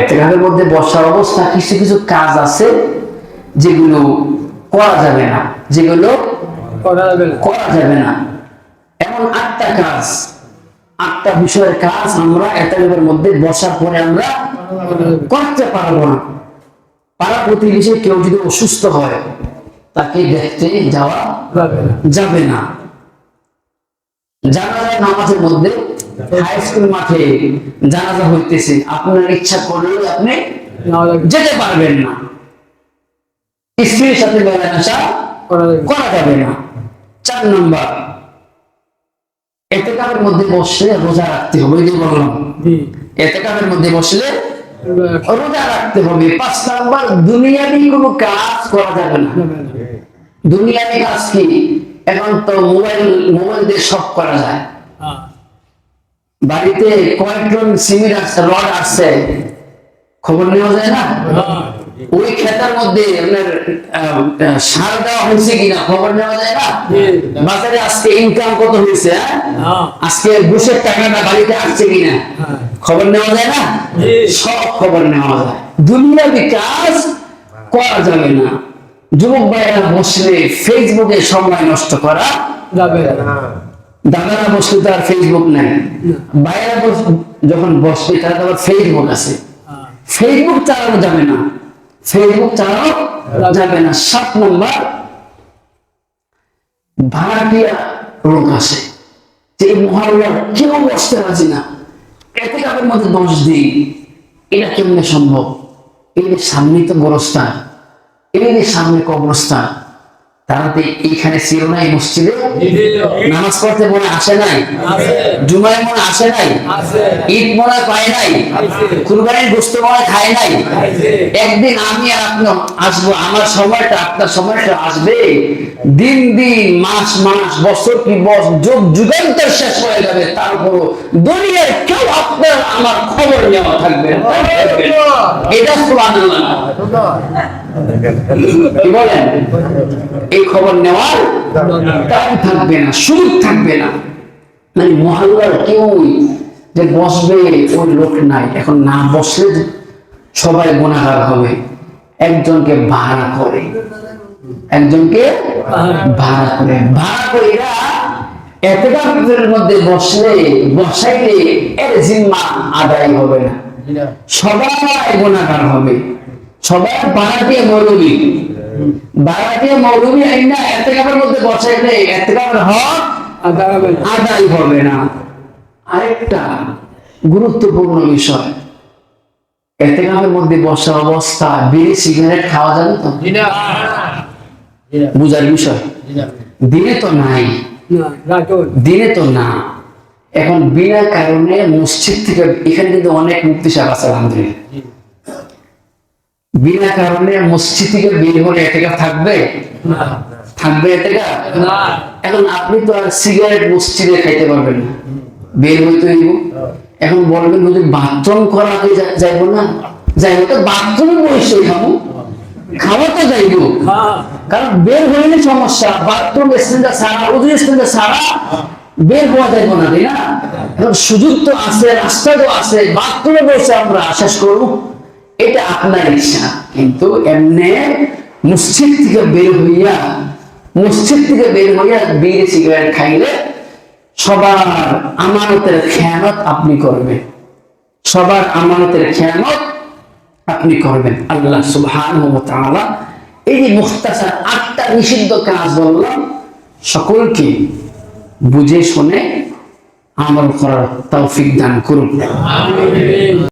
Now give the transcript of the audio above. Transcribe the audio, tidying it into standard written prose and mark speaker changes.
Speaker 1: ইতিকাফের মধ্যে বসার অবস্থা কিছু কিছু কাজ আছে যেগুলো করা যাবে না, যেগুলো করা যাবে না। এমন 8টা কাজ, 8টা বিষয়ের কাজ আমরা ইতিকাফের মধ্যে বসার পরে আমরা করতে পারবো না। পাড়া প্রতিবেশী কেউ যদি অসুস্থ হয় তাকে দেখতে যাওয়া যাবে না। জানাজা নামাজের মধ্যে হাই স্কুল মাঠে জানাজা হইতেছে, আপনার ইচ্ছা করলে আপনি যেতে পারবেন না। স্ত্রীর সাথে মেলামেশা করা যাবে না। 4 নম্বর, ইতিকাফের মধ্যে বসলে রোজা রাখতে হবে। এই যে বললাম ইতিকাফের মধ্যে বসলে রোজা রাখতে হবে। 5 নম্বর, দুনিয়াবি কোনো কাজ করা যাবে না। দুনিয়াবি কাজ কি? এখন তো মোবাইল দিয়ে সব করা যায়। বাড়িতে কয়েকজন সিমেন্ট আসছে, রড আসছে, খবর নেওয়া যায় না? ওই ক্ষেতের মধ্যে আপনার সার দেওয়া হয়েছে কিনা খবর নেওয়া যায় না? বাজারে আজকে ইনকাম কত হয়েছে, আজকে ঘুষের টাকাটা বাড়িতে আসছে কিনা খবর নেওয়া যায় না? সব খবর নেওয়া যায়। দুনিয়াবি কাজ করা যাবে না। যুবক ভাইয়েরা বসলে ফেসবুকে সময় নষ্ট করা যাবে না। দাদারা বসলে তার ফেসবুক নাই, ভাইয়েরা যখন বসবে তারা তার ফেসবুক আছে, ফেসবুক চালানো যাবে না। ফেসবুক চালানো যাবে না। 7 নম্বর, ভাড়াটিয়া লোক আসে যে মহল্লার কেউ বসতে রাজি না, ইতিকাফের মধ্যে 10 দিন, এটা কেমনে সম্ভব? এদের সামনে তো গোরস্থান, এদের সামনে কবরস্থান, তারা তো এইখানে ছিল না, এই মসজিদে নামাজ পড়তে মনে আসে নাই, জুমায় মনে আসে নাই, ঈদ মনে পায় নাই, কুরবানির গোশত মনে খায় নাই। একদিন আমি আর আপনি আসবো, আমার সময়টা আপনার সময়টা আসবে, দিন দিন মাস মাস বছর কি বছর যুগ যুগান্তর শেষ হয়ে যাবে, তারপরও দুনিয়ার কেউ আপনার আমার খবর নেওয়া থাকবে না। এটা সুবহানাল্লাহ, কি বলেন? এই খবর নেওয়ার টাইম থাকবে না, সুযোগ থাকবে না। মানে মহল্লার কেউ যে বসবে ওই লোক নাই। এখন না বসলে সবাই গুনাহগার হবে। একজনকে ভাড়া করে, একজনকে ভাড়া করে এরা ইতিকাফের মধ্যে বসাইলে এর জিম্মা আদায় হবে না, সবাই গুনাহগার হবে। সবাই ভাড়াটিয়া মৌলবী আইনা ইতিকাফের মধ্যে বসাইলে ইতিকাফের হক আদায় হবে না। আরেকটা গুরুত্বপূর্ণ বিষয়, ইতিকাফের মধ্যে বসা অবস্থা বিড়ি সিগারেট খাওয়া যাবে তো? বুঝার বিষয়, দিনে তো নাই, দিনে তো না। এখন বিনা কারণে মসজিদ থেকে, এখানে কিন্তু অনেক মুফতি সাহেব আছে আলহামদুলিল্লাহ, বিনা কারণে মসজিদ থেকে বের হলে ইতিকাফ থাকবে? থাকবে ইতিকাফ? এখন আপনি তো আর সিগারেট মসজিদে খাইতে পারবেন না, বের হইতে হইব। এখন বলবেন যদি বাথরুম করা হয়ে যাইব না, যাইব তো বাথরুমে বসে খাওয়া তো যাইব, কারণ বের হইলে সমস্যা। বাথরুম স্ট্যান্ডার ছাড়া, ওদের স্ট্যান্ডার ছাড়া বের হওয়া যাইব না, তাই না? এখন সুযোগ তো আছে, রাস্তা তো আছে, বাথরুমে বসে আমরা শেষ করবো, এটা আপনার ইচ্ছা। কিন্তু এমনি মসজিদ থেকে বের হইয়া বিড়ি সিগারেট খাইলে সবার আমানতের খেয়ানত আপনি করবেন, সবার আমানতের খেয়ানত আপনি করবেন। আল্লাহ সুবহানাহু ওয়া তাআলা এই যে মুখতাসার 8টা নিষিদ্ধ কাজ বললাম, সকলকে বুঝে শুনে আমল করার তৌফিক দান করুন। আমিন।